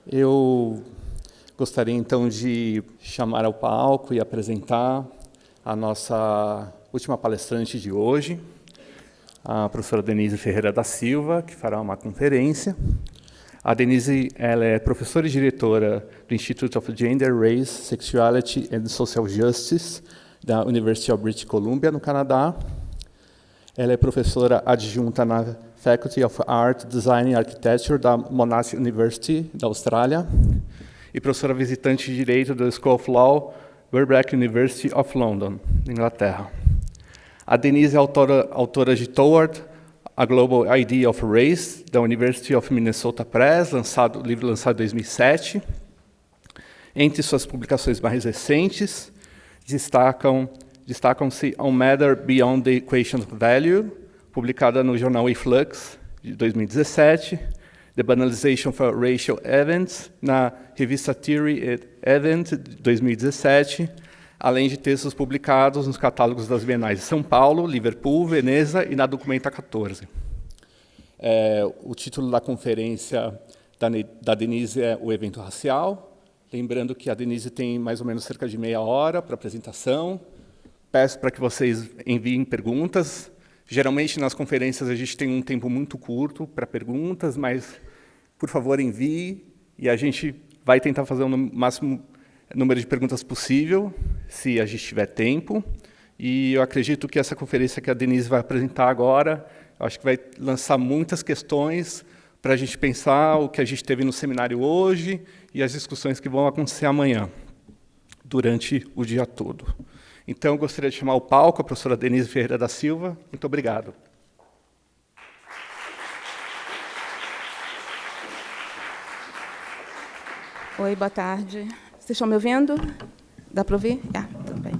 Eu gostaria, então, de chamar ao palco e apresentar a nossa última palestrante de hoje, a professora Denise Ferreira da Silva, que fará uma conferência. A Denise ela é professora e diretora do Institute of Gender, Race, Sexuality and Social Justice da University of British Columbia, no Canadá. Ela é professora adjunta na Faculty of Art, Design and Architecture da Monash University, da Austrália, e professora visitante de Direito da School of Law, Birkbeck University of London, Inglaterra. A Denise é autora de Toward a Global Idea of Race, da University of Minnesota Press, livro lançado em 2007. Entre suas publicações mais recentes, destacam-se On Matter Beyond the Equation of Value, publicada no jornal eFlux, de 2017, The Banalization of Racial Events, na revista Theory and Event, de 2017, além de textos publicados nos catálogos das Bienais de São Paulo, Liverpool, Veneza e na Documenta 14. O título da conferência da Denise é O Evento Racial. Lembrando que a Denise tem mais ou menos cerca de meia hora para apresentação. Peço para que vocês enviem perguntas. Geralmente, nas conferências, a gente tem um tempo muito curto para perguntas, mas, por favor, envie, e a gente vai tentar fazer o máximo número de perguntas possível, se a gente tiver tempo. E eu acredito que essa conferência que a Denise vai apresentar agora, eu acho que vai lançar muitas questões para a gente pensar o que a gente teve no seminário hoje e as discussões que vão acontecer amanhã, durante o dia todo. Então, eu gostaria de chamar ao palco a professora Denise Ferreira da Silva. Muito obrigado. Oi, boa tarde. Vocês estão me ouvindo? Dá para ouvir? Tudo bem.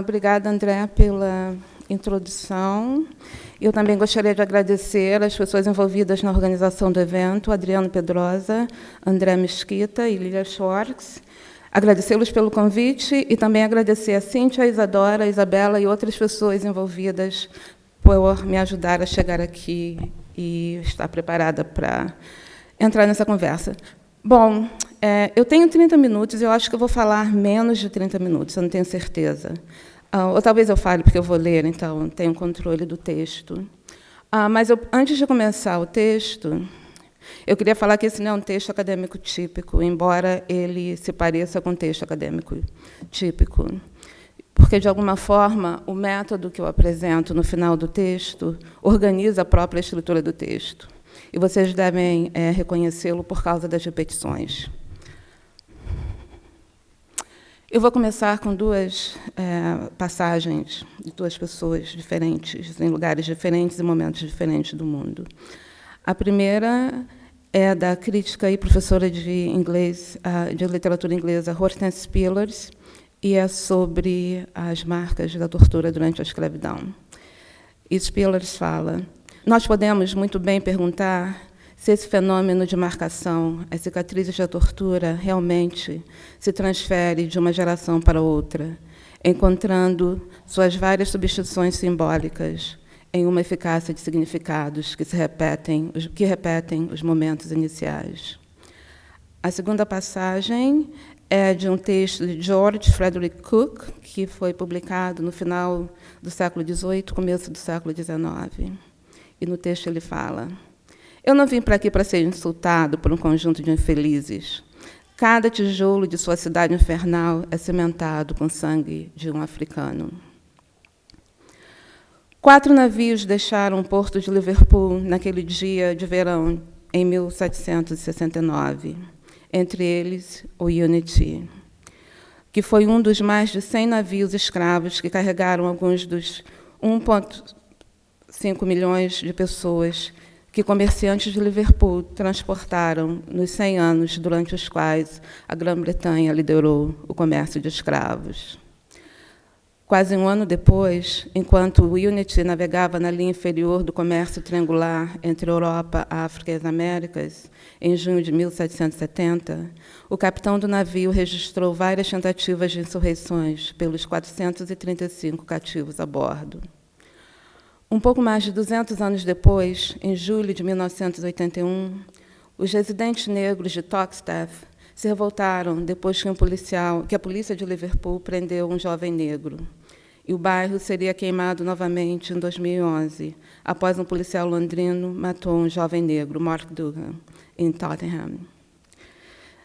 Obrigada, André, pela introdução. Eu também gostaria de agradecer as pessoas envolvidas na organização do evento, Adriano Pedrosa, André Mesquita e Lilia Schwartz. Agradecê-los pelo convite e também agradecer a Cíntia, a Isadora, a Isabela e outras pessoas envolvidas por me ajudar a chegar aqui e estar preparada para entrar nessa conversa. Bom, eu tenho 30 minutos, eu acho que eu vou falar menos de 30 minutos, eu não tenho certeza. Ou talvez eu fale, porque eu vou ler, então tenho controle do texto. Mas antes de começar o texto, eu queria falar que esse não é um texto acadêmico típico, embora ele se pareça com um texto acadêmico típico, porque, de alguma forma, o método que eu apresento no final do texto organiza a própria estrutura do texto. E vocês devem reconhecê-lo por causa das repetições. Eu vou começar com duas passagens de duas pessoas diferentes, em lugares diferentes e momentos diferentes do mundo. A primeira é da crítica e professora de inglês, de literatura inglesa, Hortense Spillers, e é sobre as marcas da tortura durante a escravidão. E Spillers fala: nós podemos muito bem perguntar se esse fenômeno de marcação, as cicatrizes da tortura, realmente se transfere de uma geração para outra, encontrando suas várias substituições simbólicas em uma eficácia de significados que repetem os momentos iniciais. A segunda passagem é de um texto de George Frederick Cook, que foi publicado no final do século XVIII, começo do século XIX. E no texto ele fala: eu não vim para aqui para ser insultado por um conjunto de infelizes. Cada tijolo de sua cidade infernal é cimentado com sangue de um africano. 4 navios deixaram o porto de Liverpool naquele dia de verão, em 1769, entre eles o Unity, que foi um dos mais de 100 navios escravos que carregaram alguns dos 1,5 milhões de pessoas que comerciantes de Liverpool transportaram nos 100 anos durante os quais a Grã-Bretanha liderou o comércio de escravos. Quase um ano depois, enquanto o Unity navegava na linha inferior do comércio triangular entre a Europa, a África e as Américas, em junho de 1770, o capitão do navio registrou várias tentativas de insurreições pelos 435 cativos a bordo. Um pouco mais de 200 anos depois, em julho de 1981, Os residentes negros de Toxteth se revoltaram depois que a polícia de Liverpool prendeu um jovem negro. E o bairro seria queimado novamente em 2011, após um policial londrino matou um jovem negro, Mark Dugan, em Tottenham.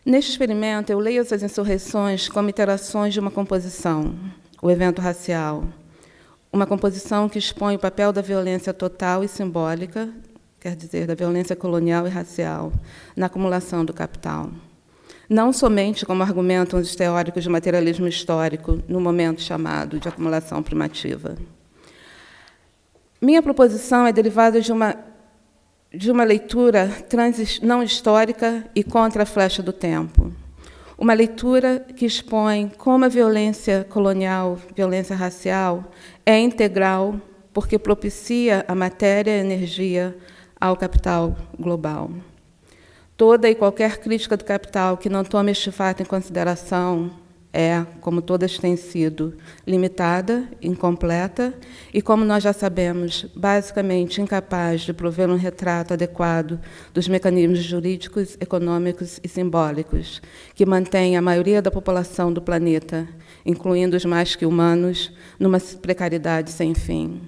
Neste experimento, eu leio essas insurreições como iterações de uma composição, o evento racial, uma composição que expõe o papel da violência total e simbólica, quer dizer, da violência colonial e racial, na acumulação do capital. Não somente, como argumentam os teóricos de materialismo histórico, no momento chamado de acumulação primativa. Minha proposição é derivada de uma leitura não histórica e contra a flecha do tempo. Uma leitura que expõe como a violência colonial, violência racial, é integral porque propicia a matéria e a energia ao capital global. Toda e qualquer crítica do capital que não tome este fato em consideração é, como todas têm sido, limitada, incompleta e, como nós já sabemos, basicamente incapaz de prover um retrato adequado dos mecanismos jurídicos, econômicos e simbólicos que mantêm a maioria da população do planeta, incluindo os mais que humanos, numa precariedade sem fim.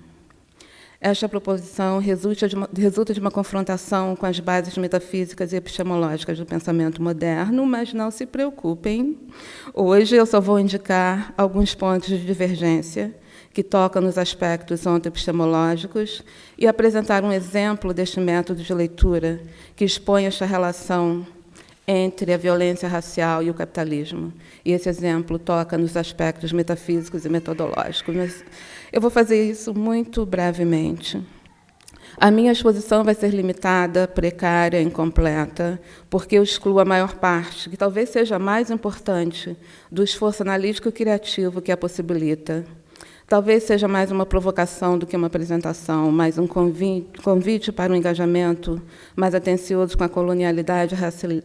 Esta proposição resulta de uma confrontação com as bases metafísicas e epistemológicas do pensamento moderno, mas não se preocupem. Hoje eu só vou indicar alguns pontos de divergência que tocam nos aspectos ontoepistemológicos e apresentar um exemplo deste método de leitura que expõe esta relação entre a violência racial e o capitalismo. E esse exemplo toca nos aspectos metafísicos e metodológicos. Mas eu vou fazer isso muito brevemente. A minha exposição vai ser limitada, precária, incompleta, porque eu excluo a maior parte, que talvez seja a mais importante, do esforço analítico e criativo que a possibilita. Talvez seja mais uma provocação do que uma apresentação, mais um convite para um engajamento mais atencioso com a colonialidade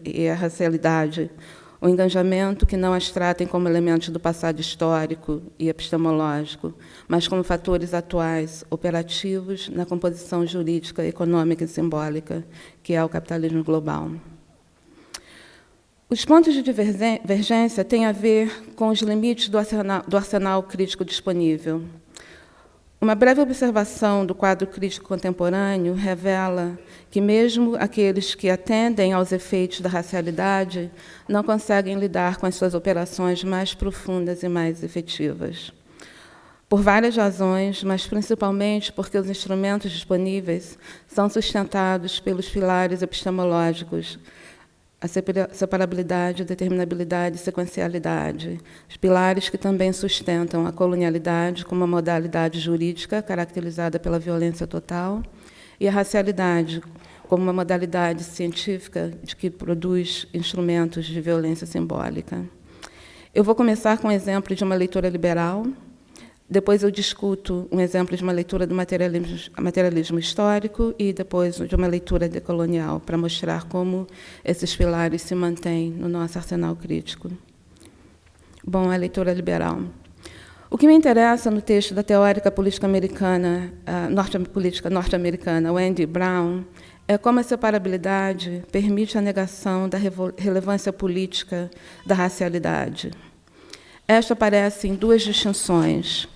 e a racialidade, um engajamento que não as tratem como elementos do passado histórico e epistemológico, mas como fatores atuais, operativos, na composição jurídica, econômica e simbólica, que é o capitalismo global. Os pontos de divergência têm a ver com os limites do arsenal crítico disponível. Uma breve observação do quadro crítico contemporâneo revela que mesmo aqueles que atendem aos efeitos da racialidade não conseguem lidar com as suas operações mais profundas e mais efetivas. Por várias razões, mas principalmente porque os instrumentos disponíveis são sustentados pelos pilares epistemológicos, a separabilidade, a determinabilidade e sequencialidade, os pilares que também sustentam a colonialidade como uma modalidade jurídica caracterizada pela violência total e a racialidade como uma modalidade científica de que produz instrumentos de violência simbólica. Eu vou começar com um exemplo de uma leitura liberal, depois eu discuto um exemplo de uma leitura do materialismo histórico e depois de uma leitura decolonial, para mostrar como esses pilares se mantêm no nosso arsenal crítico. Bom, a leitura liberal. O que me interessa no texto da teórica política americana, política norte-americana, Wendy Brown, é como a separabilidade permite a negação da relevância política da racialidade. Esta aparece em duas distinções.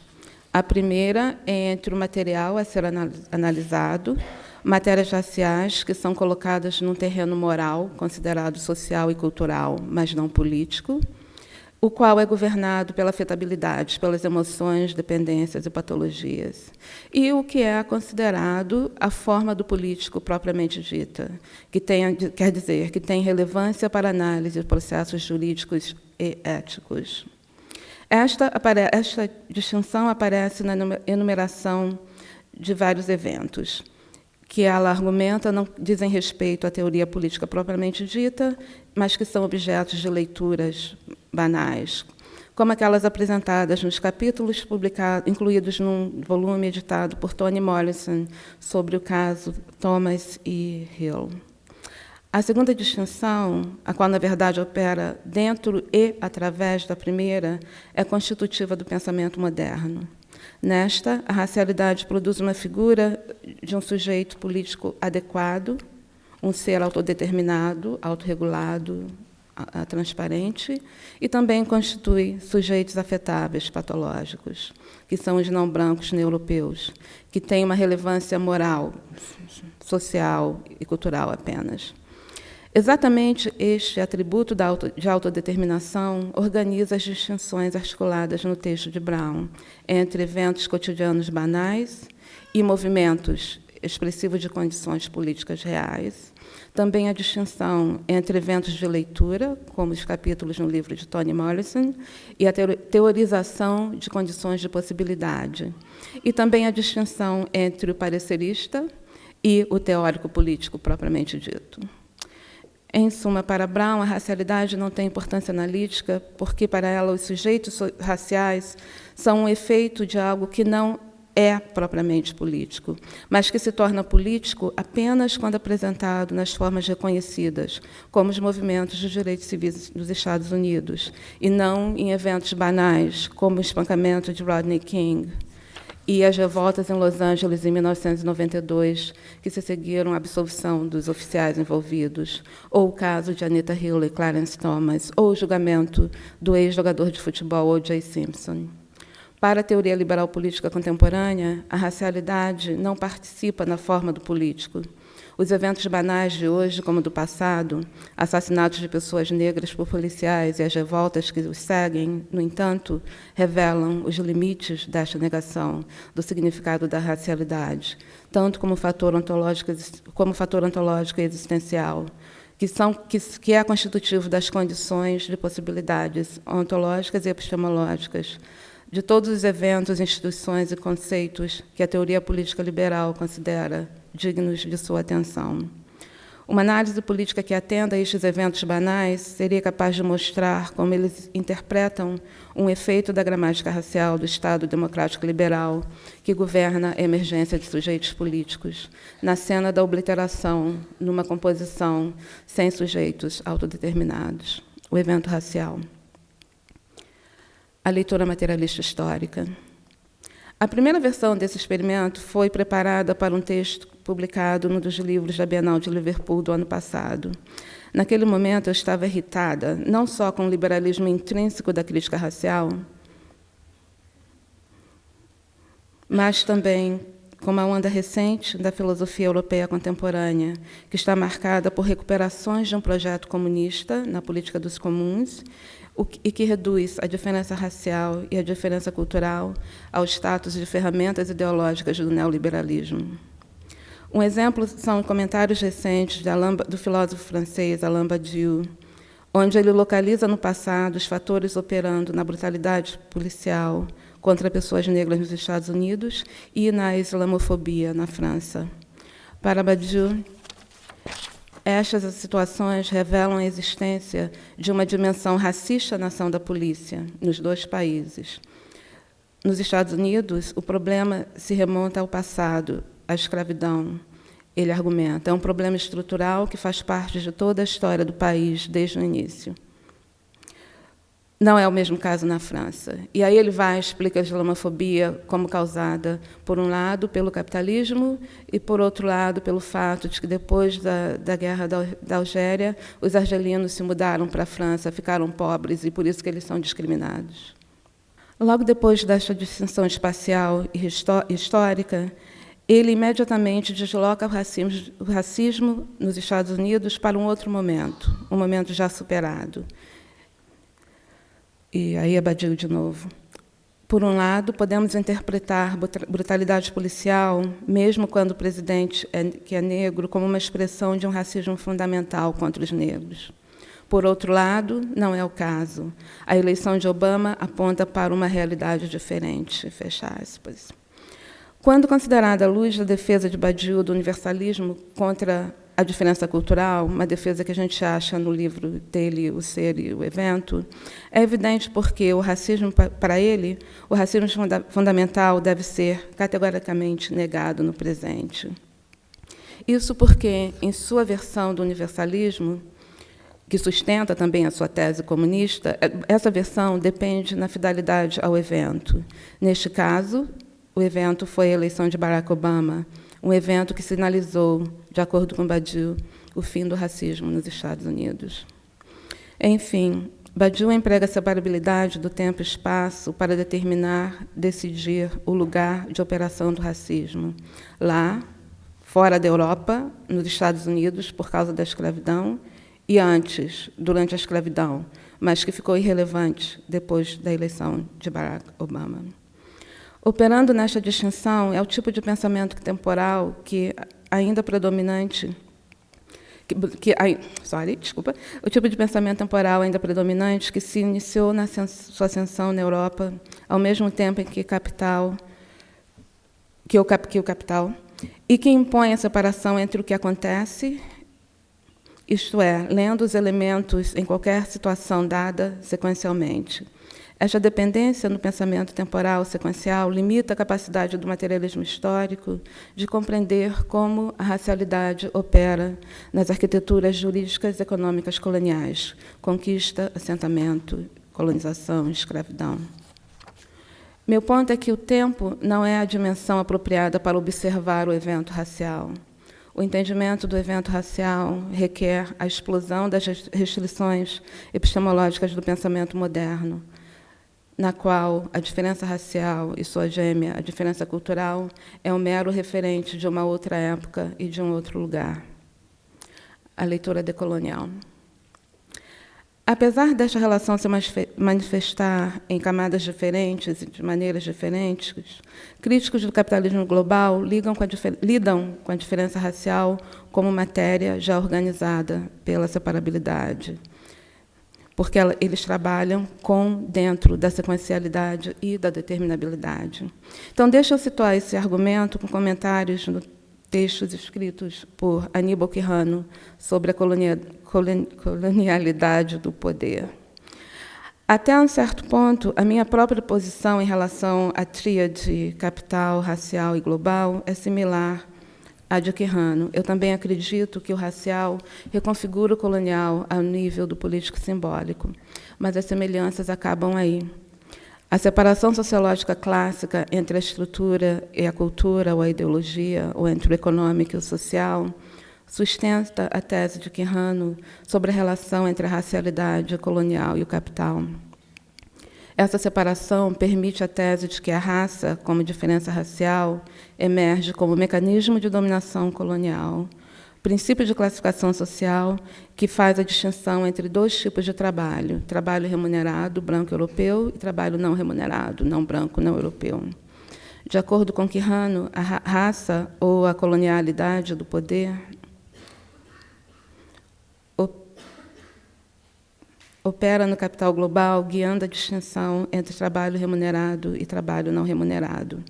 A primeira é entre o material a ser analisado, matérias raciais que são colocadas num terreno moral, considerado social e cultural, mas não político, o qual é governado pela afetabilidade, pelas emoções, dependências e patologias, e o que é considerado a forma do político propriamente dita, quer dizer, que tem relevância para a análise de processos jurídicos e éticos. Esta distinção aparece na enumeração de vários eventos, que ela argumenta não dizem respeito à teoria política propriamente dita, mas que são objetos de leituras banais, como aquelas apresentadas nos capítulos incluídos num volume editado por Toni Morrison sobre o caso Thomas e Hill. A segunda distinção, a qual, na verdade, opera dentro e através da primeira, é constitutiva do pensamento moderno. Nesta, a racialidade produz uma figura de um sujeito político adequado, um ser autodeterminado, autorregulado, transparente, e também constitui sujeitos afetáveis patológicos, que são os não brancos neoeuropeus, que têm uma relevância moral, social e cultural apenas. Exatamente este atributo de autodeterminação organiza as distinções articuladas no texto de Brown entre eventos cotidianos banais e movimentos expressivos de condições políticas reais. Também a distinção entre eventos de leitura, como os capítulos no livro de Toni Morrison, e a teorização de condições de possibilidade. E também a distinção entre o parecerista e o teórico político propriamente dito. Em suma, para Brown, a racialidade não tem importância analítica, porque, para ela, os sujeitos raciais são um efeito de algo que não é propriamente político, mas que se torna político apenas quando apresentado nas formas reconhecidas, como os movimentos de direitos civis dos Estados Unidos, e não em eventos banais, como o espancamento de Rodney King e as revoltas em Los Angeles em 1992, que se seguiram à absolvição dos oficiais envolvidos, ou o caso de Anita Hill e Clarence Thomas, ou o julgamento do ex-jogador de futebol O.J. Simpson. Para a teoria liberal política contemporânea, a racialidade não participa na forma do político. Os eventos banais de hoje, como do passado, assassinatos de pessoas negras por policiais e as revoltas que os seguem, no entanto, revelam os limites desta negação do significado da racialidade, tanto como fator ontológico e existencial, que é constitutivo das condições de possibilidades ontológicas e epistemológicas, de todos os eventos, instituições e conceitos que a teoria política liberal considera dignos de sua atenção. Uma análise política que atenda a estes eventos banais seria capaz de mostrar como eles interpretam um efeito da gramática racial do Estado democrático liberal que governa a emergência de sujeitos políticos, na cena da obliteração, numa composição sem sujeitos autodeterminados. O evento racial. A leitura materialista histórica. A primeira versão desse experimento foi preparada para um texto publicado num dos livros da Bienal de Liverpool do ano passado. Naquele momento, eu estava irritada, não só com o liberalismo intrínseco da crítica racial, mas também com uma onda recente da filosofia europeia contemporânea, que está marcada por recuperações de um projeto comunista na política dos comuns, e que reduz a diferença racial e a diferença cultural ao status de ferramentas ideológicas do neoliberalismo. Um exemplo são comentários recentes do filósofo francês Alain Badiou, onde ele localiza no passado os fatores operando na brutalidade policial contra pessoas negras nos Estados Unidos e na islamofobia na França. Para Badiou, estas situações revelam a existência de uma dimensão racista na ação da polícia, nos dois países. Nos Estados Unidos, o problema se remonta ao passado, à escravidão. Ele argumenta, é um problema estrutural que faz parte de toda a história do país desde o início. Não é o mesmo caso na França. E aí ele explica a islamofobia como causada, por um lado, pelo capitalismo e, por outro lado, pelo fato de que, depois da guerra da Algéria, os argelinos se mudaram para a França, ficaram pobres, e por isso que eles são discriminados. Logo depois desta distinção espacial e histórica, ele imediatamente desloca o racismo nos Estados Unidos para um outro momento, um momento já superado. E aí Badiou de novo. Por um lado, podemos interpretar brutalidade policial, mesmo quando o presidente que é negro, como uma expressão de um racismo fundamental contra os negros. Por outro lado, não é o caso. A eleição de Obama aponta para uma realidade diferente. Fecha aspas. Quando considerada à luz da defesa de Badiou do universalismo contra a diferença cultural, uma defesa que a gente acha no livro dele, O Ser e o Evento, é evidente porque o racismo, para ele, o racismo fundamental deve ser categoricamente negado no presente. Isso porque, em sua versão do universalismo, que sustenta também a sua tese comunista, essa versão depende na fidelidade ao evento. Neste caso, o evento foi a eleição de Barack Obama, um evento que sinalizou, de acordo com Badiou, o fim do racismo nos Estados Unidos. Enfim, Badiou emprega a separabilidade do tempo e espaço para determinar, decidir o lugar de operação do racismo. Lá, fora da Europa, nos Estados Unidos, por causa da escravidão, e antes, durante a escravidão, mas que ficou irrelevante depois da eleição de Barack Obama. Operando nesta distinção é o tipo de pensamento temporal que ainda predominante, o tipo de pensamento temporal ainda predominante que se iniciou na sua ascensão na Europa, ao mesmo tempo em que o capital, e que impõe a separação entre o que acontece, isto é, lendo os elementos em qualquer situação dada sequencialmente. Esta dependência no pensamento temporal sequencial limita a capacidade do materialismo histórico de compreender como a racialidade opera nas arquiteturas jurídicas e econômicas coloniais, conquista, assentamento, colonização, escravidão. Meu ponto é que o tempo não é a dimensão apropriada para observar o evento racial. O entendimento do evento racial requer a explosão das restrições epistemológicas do pensamento moderno, na qual a diferença racial e sua gêmea, a diferença cultural, é um mero referente de uma outra época e de um outro lugar. A leitura decolonial. Apesar desta relação se manifestar em camadas diferentes e de maneiras diferentes, críticos do capitalismo global lidam com a diferença racial como matéria já organizada pela separabilidade, porque eles trabalham dentro da sequencialidade e da determinabilidade. Então, deixa eu situar esse argumento com comentários no textos escritos por Aníbal Quijano sobre a colonialidade do poder. Até um certo ponto, a minha própria posição em relação à tríade capital, racial e global é similar à de Quijano. Eu também acredito que o racial reconfigura o colonial ao nível do político simbólico, mas as semelhanças acabam aí. A separação sociológica clássica entre a estrutura e a cultura, ou a ideologia, ou entre o econômico e o social, sustenta a tese de Quijano sobre a relação entre a racialidade colonial e o capital. Essa separação permite a tese de que a raça, como diferença racial, emerge como mecanismo de dominação colonial, princípio de classificação social que faz a distinção entre dois tipos de trabalho: trabalho remunerado, branco europeu, e trabalho não remunerado, não branco, não europeu. De acordo com Quijano, a raça ou a colonialidade do poder opera no capital global, guiando a distinção entre trabalho remunerado e trabalho não remunerado.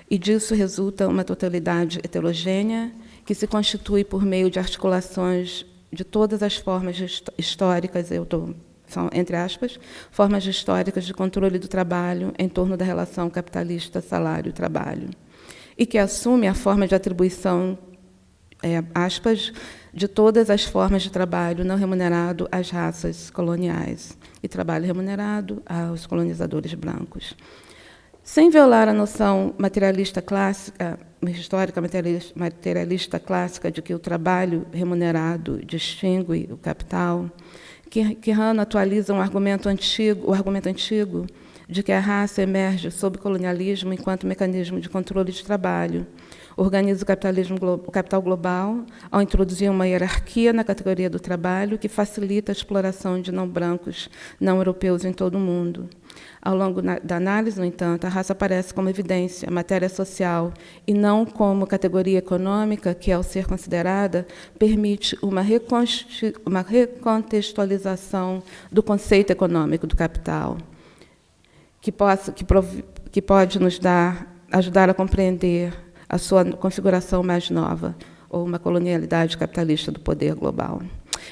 E disso resulta uma totalidade heterogênea que se constitui por meio de articulações de todas as formas históricas, são, entre aspas, formas históricas de controle do trabalho em torno da relação capitalista salário-trabalho, e que assume a forma de atribuição, aspas, de todas as formas de trabalho não remunerado às raças coloniais e trabalho remunerado aos colonizadores brancos. Sem violar a noção materialista clássica, histórica materialista clássica de que o trabalho remunerado distingue o capital, Quijano atualiza o argumento antigo de que a raça emerge sob o colonialismo enquanto mecanismo de controle de trabalho, organiza o capital global ao introduzir uma hierarquia na categoria do trabalho que facilita a exploração de não-brancos, não-europeus em todo o mundo. Ao longo da análise, no entanto, a raça aparece como evidência, matéria social, e não como categoria econômica que, ao ser considerada, permite uma recontextualização do conceito econômico do capital, que pode nos ajudar a compreender a sua configuração mais nova, ou uma colonialidade capitalista do poder global.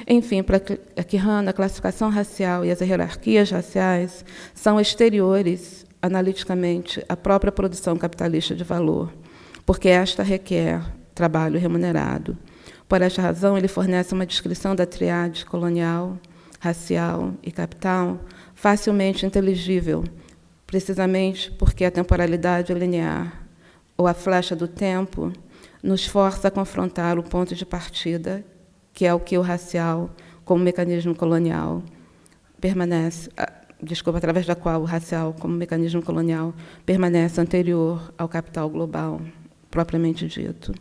Enfim, para Quijano, a classificação racial e as hierarquias raciais são exteriores, analiticamente, à própria produção capitalista de valor, porque esta requer trabalho remunerado. Por esta razão, ele fornece uma descrição da triade colonial, racial e capital facilmente inteligível, precisamente porque a temporalidade é linear, ou a flecha do tempo, nos força a confrontar o ponto de partida, que é o que o racial, como mecanismo colonial, permanece, através da qual o racial, como mecanismo colonial, permanece anterior ao capital global, propriamente dito.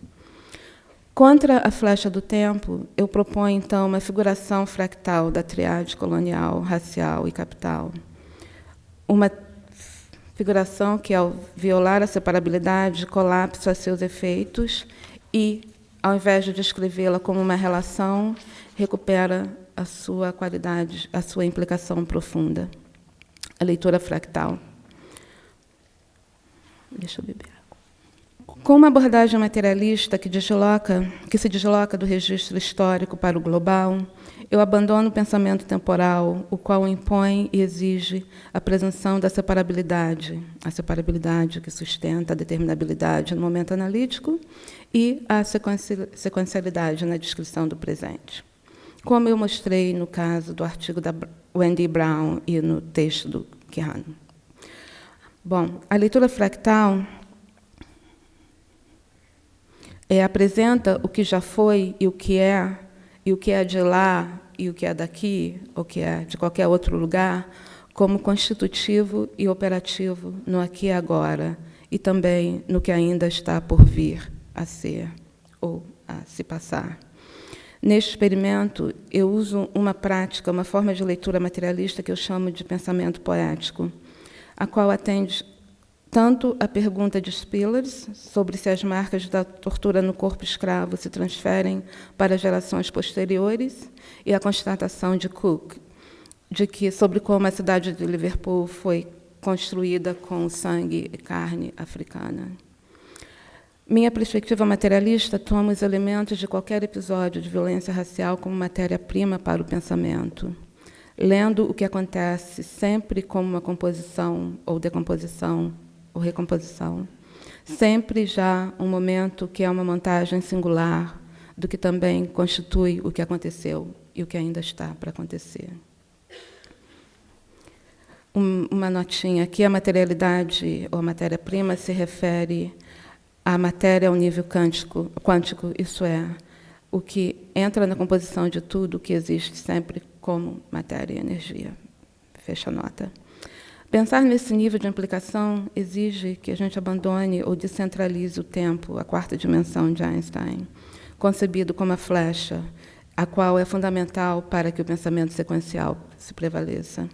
Contra a flecha do tempo, eu proponho, então, uma figuração fractal da triade colonial, racial e capital. Uma figuração que, ao violar a separabilidade, colapsa seus efeitos e, ao invés de descrevê-la como uma relação, recupera a sua qualidade, a sua implicação profunda. A leitura fractal. Deixa eu beber água. Com uma abordagem materialista que se desloca do registro histórico para o global, eu abandono o pensamento temporal, o qual impõe e exige a presunção da separabilidade, a separabilidade que sustenta a determinabilidade no momento analítico e a sequencialidade na descrição do presente. Como eu mostrei no caso do artigo da Wendy Brown e no texto do Keanu. Bom, a leitura fractal apresenta o que já foi e o que é de lá e o que é daqui, ou que é de qualquer outro lugar, como constitutivo e operativo no aqui e agora, e também no que ainda está por vir a ser ou a se passar. Neste experimento, eu uso uma prática, uma forma de leitura materialista que eu chamo de pensamento poético, a qual atende tanto a pergunta de Spillers sobre se as marcas da tortura no corpo escravo se transferem para gerações posteriores e a constatação de Cook sobre como a cidade de Liverpool foi construída com sangue e carne africana. Minha perspectiva materialista toma os elementos de qualquer episódio de violência racial como matéria-prima para o pensamento, lendo o que acontece sempre como uma composição ou decomposição ou recomposição, sempre já um momento que é uma montagem singular do que também constitui o que aconteceu e o que ainda está para acontecer. Uma notinha aqui, a materialidade ou a matéria-prima se refere à matéria ao nível quântico, isso é, o que entra na composição de tudo o que existe sempre como matéria e energia. Fecha a nota. Pensar nesse nível de implicação exige que a gente abandone ou descentralize o tempo, a quarta dimensão de Einstein, concebido como a flecha, a qual é fundamental para que o pensamento sequencial se prevaleça.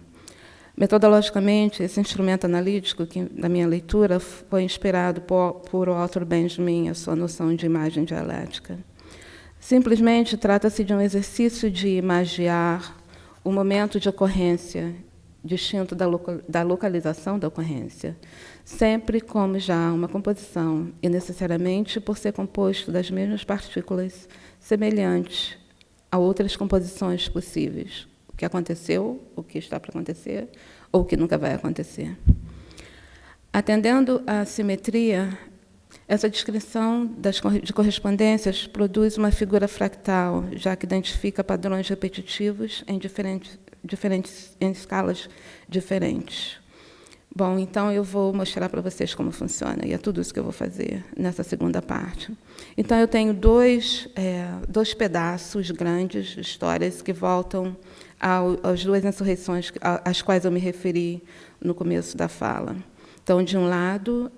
Metodologicamente, esse instrumento analítico, que, na minha leitura, foi inspirado por Walter Benjamin, a sua noção de imagem dialética. Simplesmente trata-se de um exercício de imagiar o momento de ocorrência, distinto da localização da ocorrência, sempre como já uma composição, e necessariamente por ser composto das mesmas partículas semelhantes a outras composições possíveis, o que aconteceu, o que está para acontecer, ou o que nunca vai acontecer. Atendendo à simetria, essa descrição de correspondências produz uma figura fractal, já que identifica padrões repetitivos em escalas diferentes. Bom, então eu vou mostrar para vocês como funciona, e é tudo isso que eu vou fazer nessa segunda parte. Então, eu tenho dois pedaços grandes de histórias que voltam às duas insurreições às quais eu me referi no começo da fala. Então, de um lado,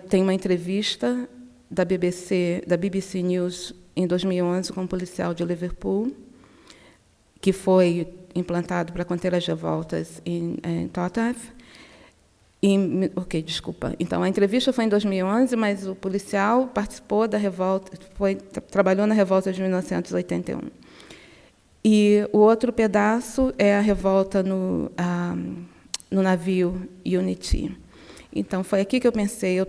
tem uma entrevista da BBC News em 2011 com um policial de Liverpool, que foi implantado para conter as revoltas em Tottenham. Desculpa. Então, a entrevista foi em 2011, mas o policial participou da revolta, trabalhou na revolta de 1981. E o outro pedaço é a revolta no navio Unity. Então, foi aqui que eu pensei, eu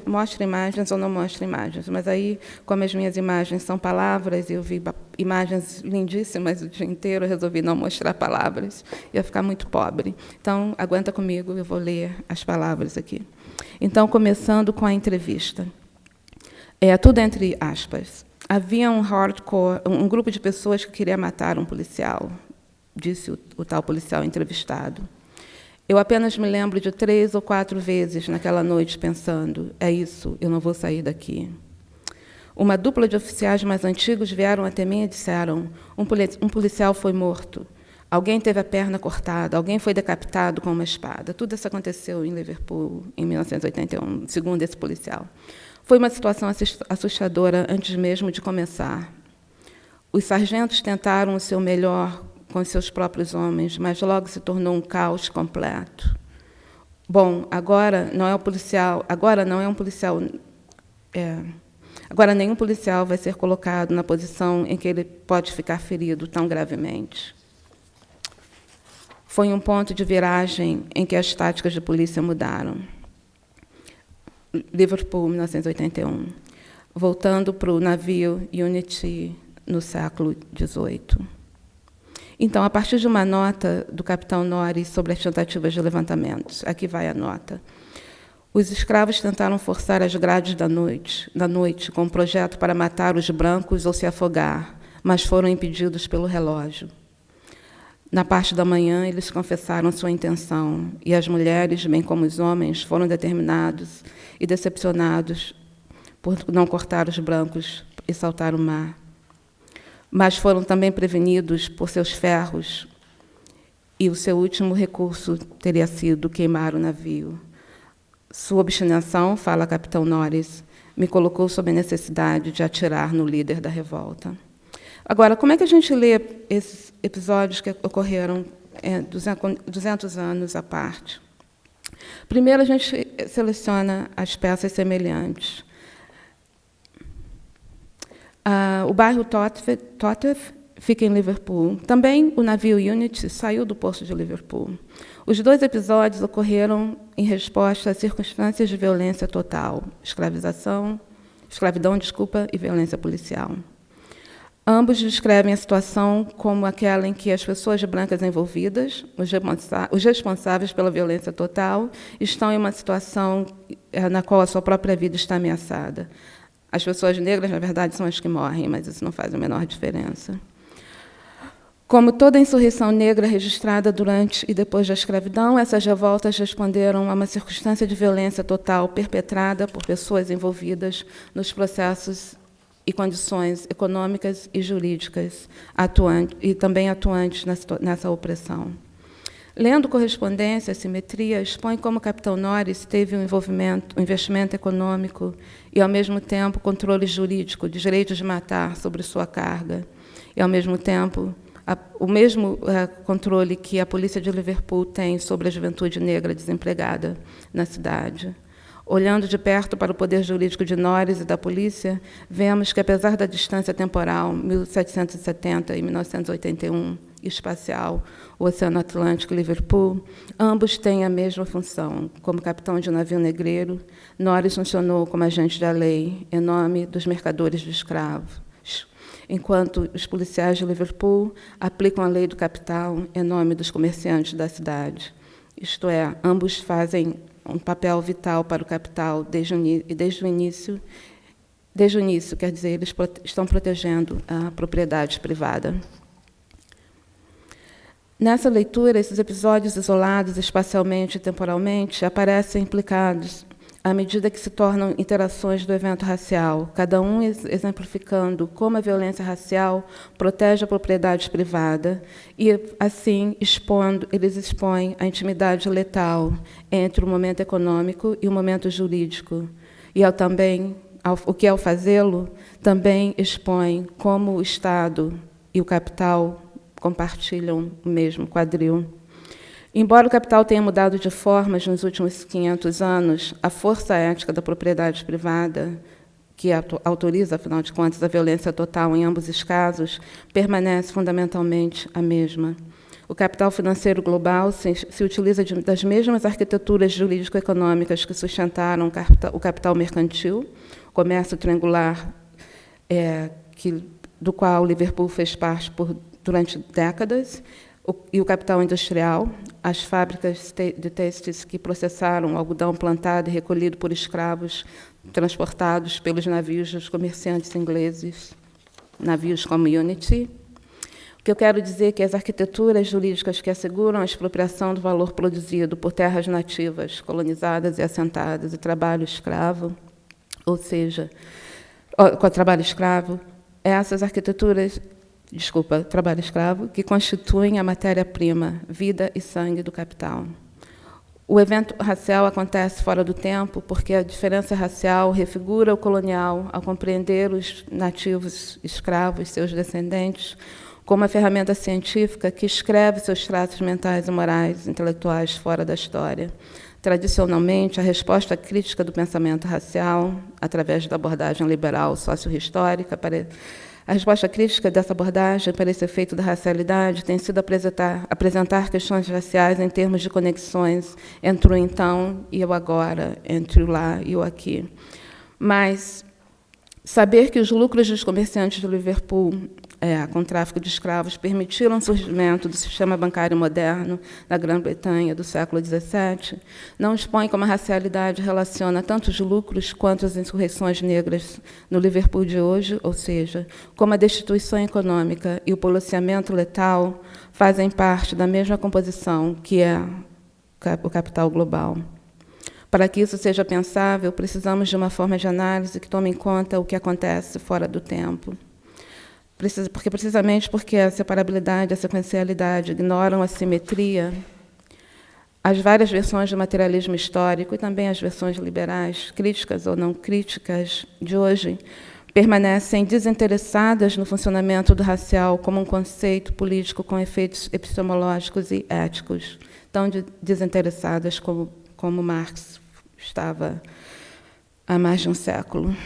mostro imagens ou não mostro imagens, mas aí, como as minhas imagens são palavras, eu vi imagens lindíssimas o dia inteiro, eu resolvi não mostrar palavras, ia ficar muito pobre. Então, aguenta comigo, eu vou ler as palavras aqui. Então, começando com a entrevista. Tudo entre aspas. Havia um grupo de pessoas que queria matar um policial, disse o tal policial entrevistado. Eu apenas me lembro de 3 ou 4 vezes naquela noite pensando, é isso, eu não vou sair daqui. Uma dupla de oficiais mais antigos vieram até mim e disseram: um policial foi morto, alguém teve a perna cortada, alguém foi decapitado com uma espada. Tudo isso aconteceu em Liverpool, em 1981, segundo esse policial. Foi uma situação assustadora antes mesmo de começar. Os sargentos tentaram o seu melhor com seus próprios homens, mas logo se tornou um caos completo. Bom, agora nenhum policial vai ser colocado na posição em que ele pode ficar ferido tão gravemente. Foi um ponto de viragem em que as táticas de polícia mudaram. Liverpool, 1981. Voltando para o navio Unity no século XVIII. Então, a partir de uma nota do capitão Norris sobre as tentativas de levantamentos, aqui vai a nota. Os escravos tentaram forçar as grades da noite com um projeto para matar os brancos ou se afogar, mas foram impedidos pelo relógio. Na parte da manhã, eles confessaram sua intenção, e as mulheres, bem como os homens, foram determinados e decepcionados por não cortar os brancos e saltar o mar. Mas foram também prevenidos por seus ferros, e o seu último recurso teria sido queimar o navio. Sua obstinação, fala capitão Norris, me colocou sob a necessidade de atirar no líder da revolta. Agora, como é que a gente lê esses episódios que ocorreram 200 anos à parte? Primeiro, a gente seleciona as peças semelhantes. O bairro Totteff fica em Liverpool. Também o navio Unity saiu do porto de Liverpool. Os dois episódios ocorreram em resposta a circunstâncias de violência total, escravidão, e violência policial. Ambos descrevem a situação como aquela em que as pessoas brancas envolvidas, os responsáveis pela violência total, estão em uma situação na qual a sua própria vida está ameaçada. As pessoas negras, na verdade, são as que morrem, mas isso não faz a menor diferença. Como toda insurreição negra registrada durante e depois da escravidão, essas revoltas responderam a uma circunstância de violência total perpetrada por pessoas envolvidas nos processos e condições econômicas e jurídicas e também atuantes nessa opressão. Lendo correspondência, a simetria expõe como o capitão Norris teve um investimento econômico e, ao mesmo tempo, controle jurídico de direito de matar sobre sua carga, e, ao mesmo tempo, o mesmo controle que a polícia de Liverpool tem sobre a juventude negra desempregada na cidade. Olhando de perto para o poder jurídico de Norris e da polícia, vemos que, apesar da distância temporal, 1770 e 1981, espacial, o Oceano Atlântico e Liverpool, ambos têm a mesma função. Como capitão de um navio negreiro, Norris funcionou como agente da lei, em nome dos mercadores de escravos, enquanto os policiais de Liverpool aplicam a lei do capital em nome dos comerciantes da cidade. Isto é, ambos fazem um papel vital para o capital desde o início, quer dizer, eles estão protegendo a propriedade privada. Nessa leitura, esses episódios isolados espacialmente e temporalmente aparecem implicados à medida que se tornam interações do evento racial, cada um exemplificando como a violência racial protege a propriedade privada e, assim, eles expõem a intimidade letal entre o momento econômico e o momento jurídico. E, o que, ao fazê-lo, também expõe como o Estado e o capital compartilham o mesmo quadril. Embora o capital tenha mudado de formas nos últimos 500 anos, a força ética da propriedade privada, que autoriza, afinal de contas, a violência total em ambos os casos, permanece fundamentalmente a mesma. O capital financeiro global se utiliza das mesmas arquiteturas jurídico-econômicas que sustentaram o capital mercantil, o comércio triangular, do qual Liverpool fez parte durante décadas, e o capital industrial, as fábricas de têxteis que processaram o algodão plantado e recolhido por escravos transportados pelos navios dos comerciantes ingleses, navios como Unity. O que eu quero dizer é que as arquiteturas jurídicas que asseguram a expropriação do valor produzido por terras nativas, colonizadas e assentadas, e trabalho escravo, ou seja, com o trabalho escravo, essas arquiteturas, trabalho escravo, que constituem a matéria-prima, vida e sangue do capital. O evento racial acontece fora do tempo porque a diferença racial refigura o colonial ao compreender os nativos escravos, seus descendentes, como uma ferramenta científica que escreve seus traços mentais e morais, intelectuais fora da história. Tradicionalmente, a resposta crítica do pensamento racial, através da abordagem liberal socio-histórica, a resposta crítica dessa abordagem para esse efeito da racialidade tem sido apresentar questões raciais em termos de conexões entre o então e o agora, entre o lá e o aqui. Mas saber que os lucros dos comerciantes de Liverpool com o tráfico de escravos permitiram o surgimento do sistema bancário moderno na Grã-Bretanha do século XVII, não expõe como a racialidade relaciona tanto os lucros quanto as insurreições negras no Liverpool de hoje, ou seja, como a destituição econômica e o policiamento letal fazem parte da mesma composição que é o capital global. Para que isso seja pensável, precisamos de uma forma de análise que tome em conta o que acontece fora do tempo. Precisamente porque a separabilidade e a sequencialidade ignoram a simetria, as várias versões do materialismo histórico e também as versões liberais, críticas ou não críticas, de hoje, permanecem desinteressadas no funcionamento do racial como um conceito político com efeitos epistemológicos e éticos, tão desinteressadas como Marx estava há mais de um século.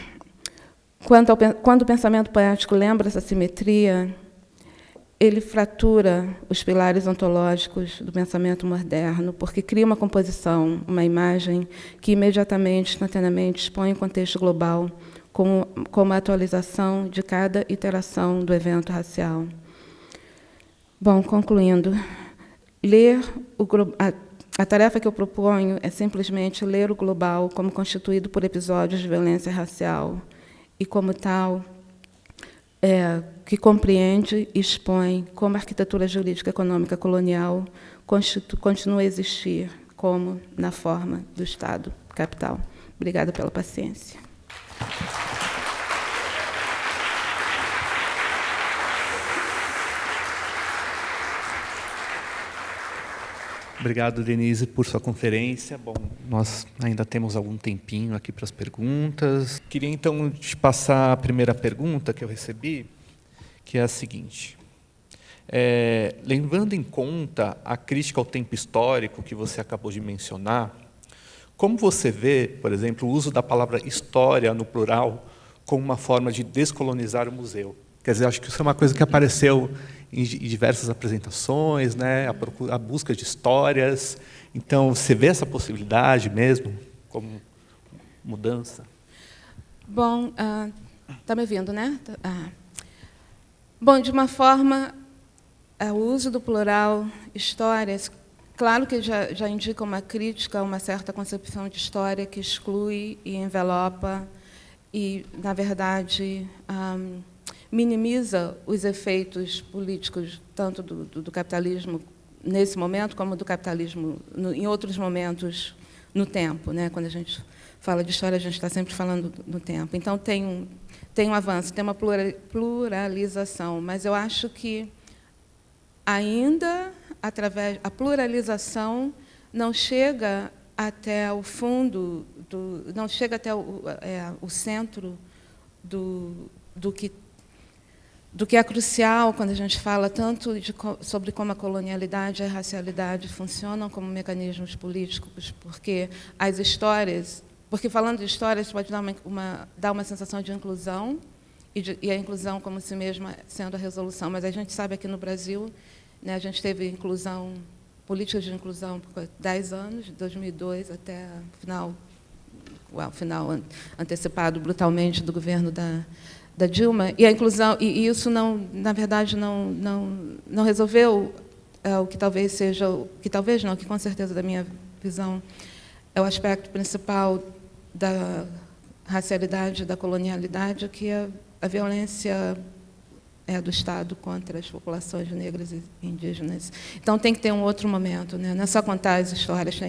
Quando o pensamento poético lembra essa simetria, ele fratura os pilares ontológicos do pensamento moderno, porque cria uma composição, uma imagem que imediatamente, instantaneamente, expõe o contexto global como a atualização de cada iteração do evento racial. Bom, concluindo, a tarefa que eu proponho é simplesmente ler o global como constituído por episódios de violência racial, e, como tal, que compreende e expõe como a arquitetura jurídica econômica colonial continua a existir como na forma do Estado capital. Obrigada pela paciência. Obrigado, Denise, por sua conferência. Bom, nós ainda temos algum tempinho aqui para as perguntas. Queria, então, te passar a primeira pergunta que eu recebi, que é a seguinte. Levando em conta a crítica ao tempo histórico que você acabou de mencionar, como você vê, por exemplo, o uso da palavra história no plural como uma forma de descolonizar o museu? Quer dizer, acho que isso é uma coisa que apareceu em diversas apresentações, né? A busca de histórias. Então, você vê essa possibilidade mesmo como mudança? Bom, está me ouvindo, né? Bom, de uma forma, o uso do plural, histórias, claro que já indica uma crítica a uma certa concepção de história que exclui e envelopa e, na verdade, minimiza os efeitos políticos, tanto do capitalismo nesse momento, como do capitalismo em outros momentos no tempo, né? Quando a gente fala de história, a gente está sempre falando no tempo. Então, tem um avanço, tem uma pluralização, mas eu acho que, ainda, a pluralização não chega até o fundo, não chega até o centro do que é crucial quando a gente fala tanto sobre como a colonialidade e a racialidade funcionam como mecanismos políticos, porque as histórias, porque falando de histórias pode dar uma sensação de inclusão, e a inclusão como si mesma sendo a resolução, mas a gente sabe aqui no Brasil, né, a gente teve políticas de inclusão por 10 anos, de 2002 até o final antecipado brutalmente do governo da Dilma, e a inclusão, e isso não, na verdade, não resolveu o que talvez seja, que com certeza da minha visão é o aspecto principal da racialidade, da colonialidade, que é a violência do Estado contra as populações negras e indígenas. Então tem que ter um outro momento, né? Não é só contar as histórias,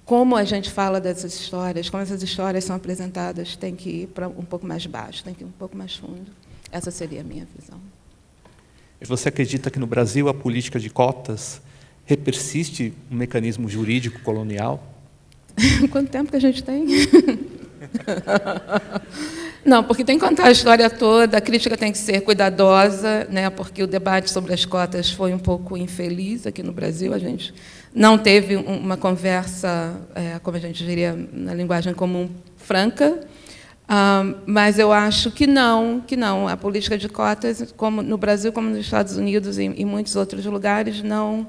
como a gente fala dessas histórias, como essas histórias são apresentadas, tem que ir para um pouco mais baixo, tem que ir um pouco mais fundo. Essa seria a minha visão. E você acredita que no Brasil a política de cotas repersiste um mecanismo jurídico colonial? Quanto tempo que a gente tem? Não, porque tem que contar a história toda, a crítica tem que ser cuidadosa, né, porque o debate sobre as cotas foi um pouco infeliz aqui no Brasil. A gente não teve uma conversa, como a gente diria na linguagem comum, franca, mas eu acho que não. A política de cotas, como no Brasil, como nos Estados Unidos e em muitos outros lugares, não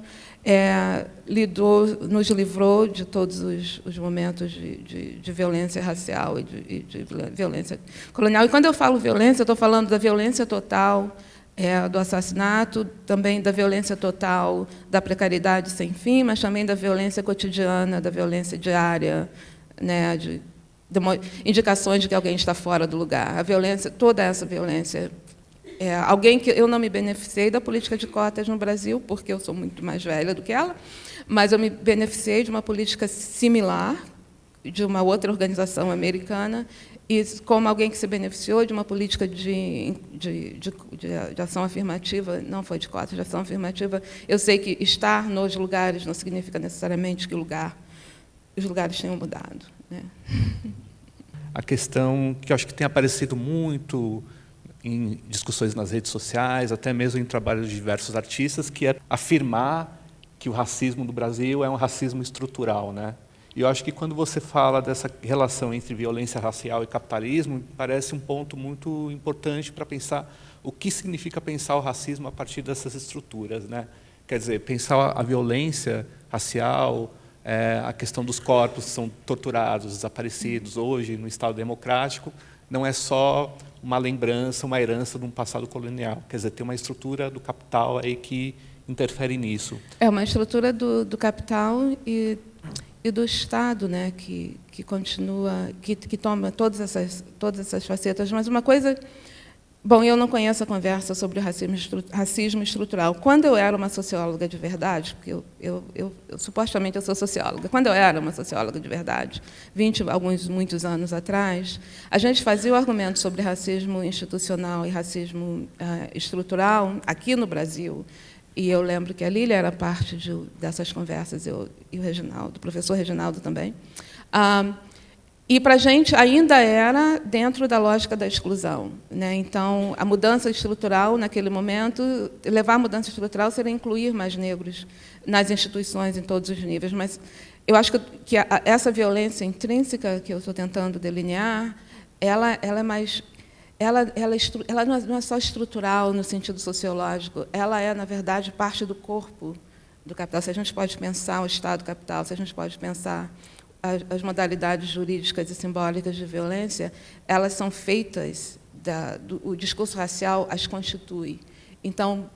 nos livrou de todos os momentos de violência racial e de violência colonial. E quando eu falo violência, eu estou falando da violência total, do assassinato, também da violência total, da precariedade sem fim, mas também da violência cotidiana, da violência diária, né, de indicações de que alguém está fora do lugar. A violência, toda essa violência. Alguém que eu não me beneficiei da política de cotas no Brasil, porque eu sou muito mais velha do que ela, mas eu me beneficiei de uma política similar, de uma outra organização americana, e como alguém que se beneficiou de uma política de ação afirmativa, não foi de cotas, de ação afirmativa, eu sei que estar nos lugares não significa necessariamente que os lugares tenham mudado, né? A questão que eu acho que tem aparecido muito em discussões nas redes sociais, até mesmo em trabalhos de diversos artistas, que é afirmar que o racismo do Brasil é um racismo estrutural, né? E eu acho que quando você fala dessa relação entre violência racial e capitalismo, parece um ponto muito importante para pensar o que significa pensar o racismo a partir dessas estruturas, né? Quer dizer, pensar a violência racial, a questão dos corpos que são torturados, desaparecidos hoje no Estado democrático, não é só uma lembrança, uma herança de um passado colonial. Quer dizer, tem uma estrutura do capital aí que interfere nisso. É uma estrutura do capital e do Estado, né, que continua, que toma todas essas facetas. Mas uma coisa... Bom, eu não conheço a conversa sobre o racismo estrutural. Quando eu era uma socióloga de verdade, porque eu supostamente eu sou socióloga, quando eu era uma socióloga de verdade, muitos anos atrás, a gente fazia o argumento sobre racismo institucional e racismo estrutural aqui no Brasil. E eu lembro que a Lília era parte dessas conversas, eu e o Reginaldo, o professor Reginaldo também. E, para a gente, ainda era dentro da lógica da exclusão, né? Então, a mudança estrutural, naquele momento, levar a mudança estrutural seria incluir mais negros nas instituições, em todos os níveis. Mas eu acho que essa violência intrínseca que eu estou tentando delinear, ela é mais... Ela não é só estrutural no sentido sociológico, ela é, na verdade, parte do corpo do capital. Se a gente pode pensar o Estado capital, se a gente pode pensar as modalidades jurídicas e simbólicas de violência, elas são feitas, o discurso racial as constitui. Então,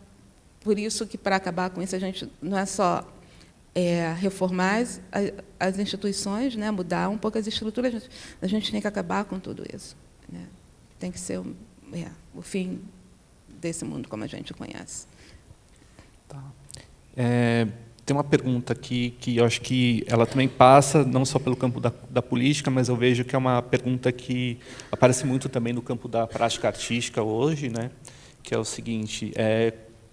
por isso que, para acabar com isso, a gente não é só reformar as instituições, né, mudar um pouco as estruturas, a gente tem que acabar com tudo isso, né? Tem que ser o fim desse mundo como a gente o conhece. Tá. Tem uma pergunta aqui que eu acho que ela também passa não só pelo campo da política, mas eu vejo que é uma pergunta que aparece muito também no campo da prática artística hoje, né? Que é o seguinte: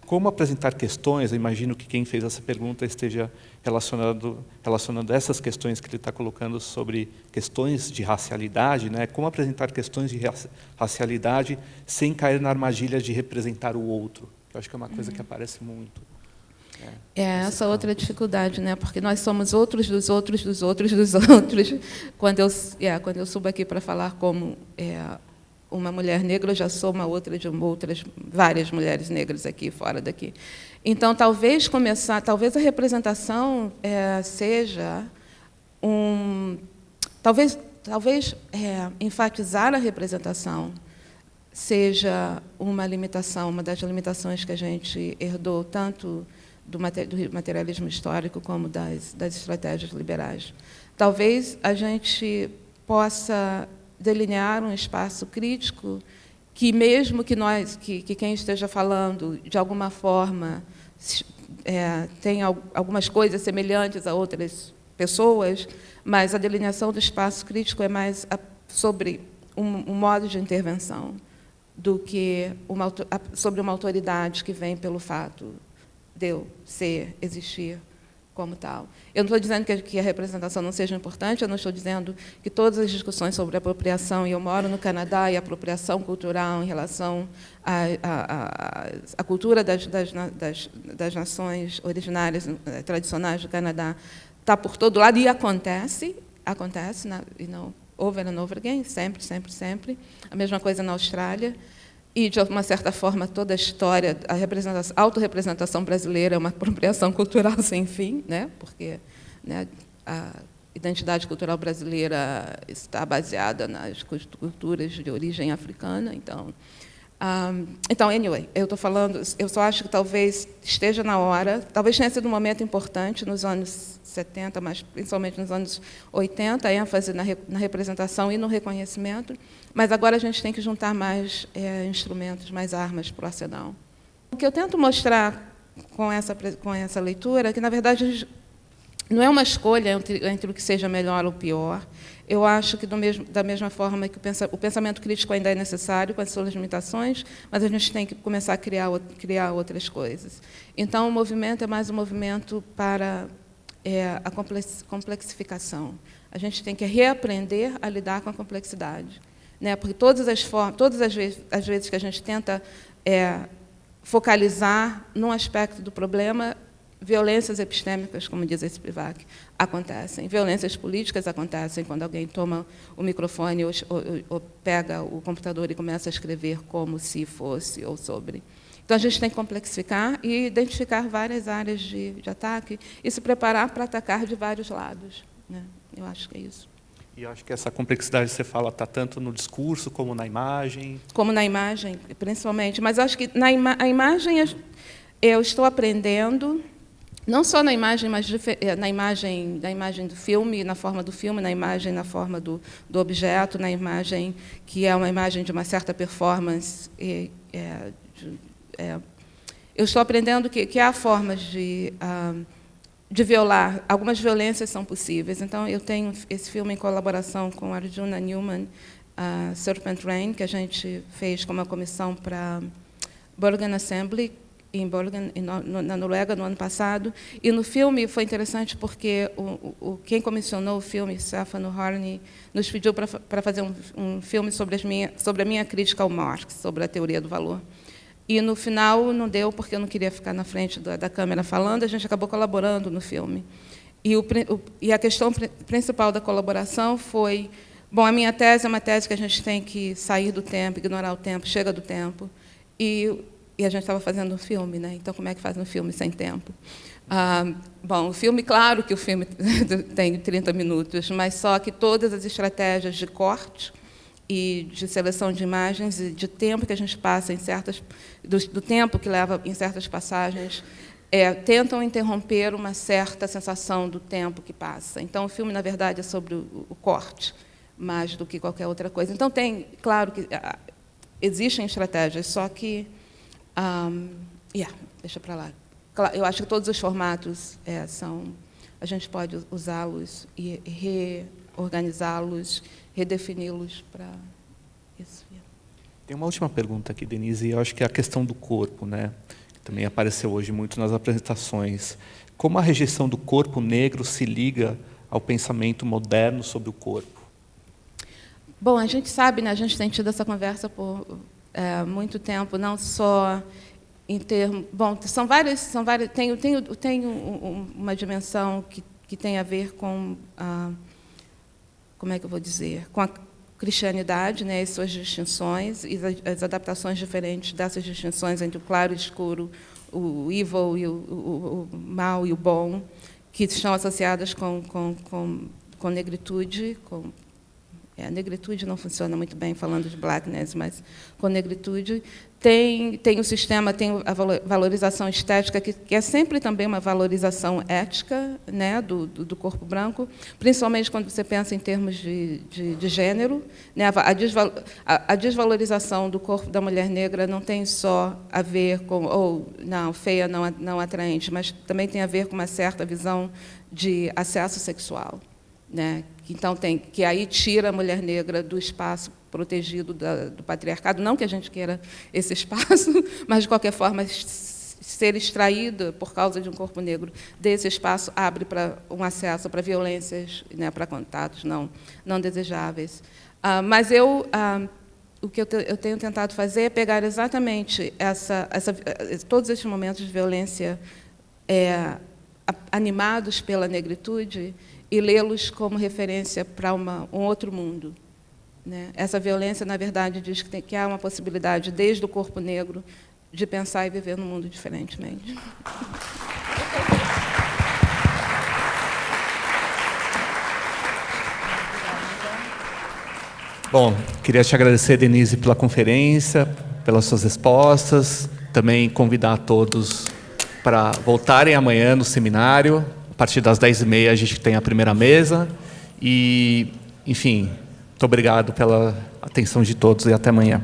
como apresentar questões? Eu imagino que quem fez essa pergunta esteja relacionando essas questões que ele está colocando sobre questões de racialidade, né? Como apresentar questões de racialidade sem cair na armadilha de representar o outro? Eu acho que é uma coisa que aparece muito. Essa outra dificuldade, né? Porque nós somos outros dos outros dos outros dos outros. Quando eu subo aqui para falar como uma mulher negra, eu já sou uma outra de várias mulheres negras aqui, fora daqui. Então, talvez a representação seja talvez enfatizar a representação seja uma das limitações que a gente herdou tanto do materialismo histórico como das estratégias liberais. Talvez a gente possa delinear um espaço crítico que, mesmo que quem esteja falando, de alguma forma, tem algumas coisas semelhantes a outras pessoas, mas a delineação do espaço crítico é mais sobre um modo de intervenção do que sobre uma autoridade que vem pelo fato de eu existir como tal. Eu não estou dizendo que a representação não seja importante, eu não estou dizendo que todas as discussões sobre apropriação, e eu moro no Canadá, e apropriação cultural em relação à cultura das nações originárias, tradicionais do Canadá, está por todo lado, e acontece, e não over and over again, sempre, sempre, sempre. A mesma coisa na Austrália. E, de uma certa forma, toda a história, a autorrepresentação brasileira é uma apropriação cultural sem fim, né? Porque, né, a identidade cultural brasileira está baseada nas culturas de origem africana. Então, anyway, eu estou falando, eu só acho que talvez esteja na hora, talvez tenha sido um momento importante nos anos 70, mas principalmente nos anos 80, a ênfase na representação e no reconhecimento, mas agora a gente tem que juntar mais instrumentos, mais armas para o arsenal. O que eu tento mostrar com essa leitura é que, na verdade, não é uma escolha entre o que seja melhor ou pior. Eu acho que, da mesma forma que o pensamento crítico ainda é necessário, com as suas limitações, mas a gente tem que começar a criar outras coisas. Então, o movimento é mais um movimento para a complexificação. A gente tem que reaprender a lidar com a complexidade, né? Porque todas as vezes que a gente tenta focalizar num aspecto do problema, violências epistêmicas, como diz esse Spivak, acontecem. Violências políticas acontecem quando alguém toma o microfone ou pega o computador e começa a escrever como se fosse ou sobre. Então, a gente tem que complexificar e identificar várias áreas de ataque e se preparar para atacar de vários lados, né? Eu acho que é isso. E eu acho que essa complexidade, você fala, está tanto no discurso como na imagem? Como na imagem, principalmente. Mas eu acho que a imagem eu estou aprendendo, não só na imagem, mas na imagem do filme, na forma do filme, na imagem, na forma do objeto, na imagem que é uma imagem de uma certa performance. Eu estou aprendendo que há formas de violar. Algumas violências são possíveis. Então, eu tenho esse filme em colaboração com Arjuna Newman, Serpent Rain, que a gente fez com uma comissão para Bergen Assembly, em Bergen, na Noruega, no ano passado. E no filme foi interessante porque quem comissionou o filme, Stefano Horny, nos pediu para fazer um filme sobre a minha crítica ao Marx, sobre a teoria do valor. E, no final, não deu, porque eu não queria ficar na frente da câmera falando, a gente acabou colaborando no filme. E a questão principal da colaboração foi, bom, a minha tese é uma tese que a gente tem que sair do tempo, ignorar o tempo, chega do tempo. E a gente estava fazendo um filme, né? Então, como é que faz um filme sem tempo? Bom, o filme, claro que o filme tem 30 minutos, mas só que todas as estratégias de corte e de seleção de imagens e de tempo que a gente passa do tempo que leva em certas passagens, tentam interromper uma certa sensação do tempo que passa. Então, o filme, na verdade, é sobre o corte, mais do que qualquer outra coisa. Então, claro que existem estratégias, só que deixa para lá. Eu acho que todos os formatos a gente pode usá-los e reorganizá-los, redefini-los para isso. Tem uma última pergunta aqui, Denise, e eu acho que é a questão do corpo, né? Que também apareceu hoje muito nas apresentações. Como a rejeição do corpo negro se liga ao pensamento moderno sobre o corpo? Bom, a gente sabe, né? A gente tem tido essa conversa por muito tempo, não só em termos... Bom, são várias tem uma dimensão que tem a ver com como é que eu vou dizer, com a cristianidade, né, e suas distinções, e as adaptações diferentes dessas distinções entre o claro e o escuro, o evil e o mal e o bom, que estão associadas com negritude, com A negritude não funciona muito bem falando de blackness, mas com negritude tem o sistema, tem a valorização estética, que é sempre também uma valorização ética, né, do corpo branco, principalmente quando você pensa em termos de gênero. Né, a desvalorização do corpo da mulher negra não tem só a ver com, não, feia, não atraente, mas também tem a ver com uma certa visão de acesso sexual. Né? Então, que aí tira a mulher negra do espaço protegido do patriarcado, não que a gente queira esse espaço, mas, de qualquer forma, ser extraída por causa de um corpo negro desse espaço abre para um acesso para violências, né, para contatos não desejáveis. Mas o que eu tenho tentado fazer é pegar exatamente todos esses momentos de violência animados pela negritude e lê-los como referência para um outro mundo. Né? Essa violência, na verdade, diz que há uma possibilidade, desde o corpo negro, de pensar e viver num mundo diferentemente. Bom, queria te agradecer, Denise, pela conferência, pelas suas respostas, também convidar a todos para voltarem amanhã no seminário. A partir das 10h30 a gente tem a primeira mesa. E, enfim, muito obrigado pela atenção de todos e até amanhã.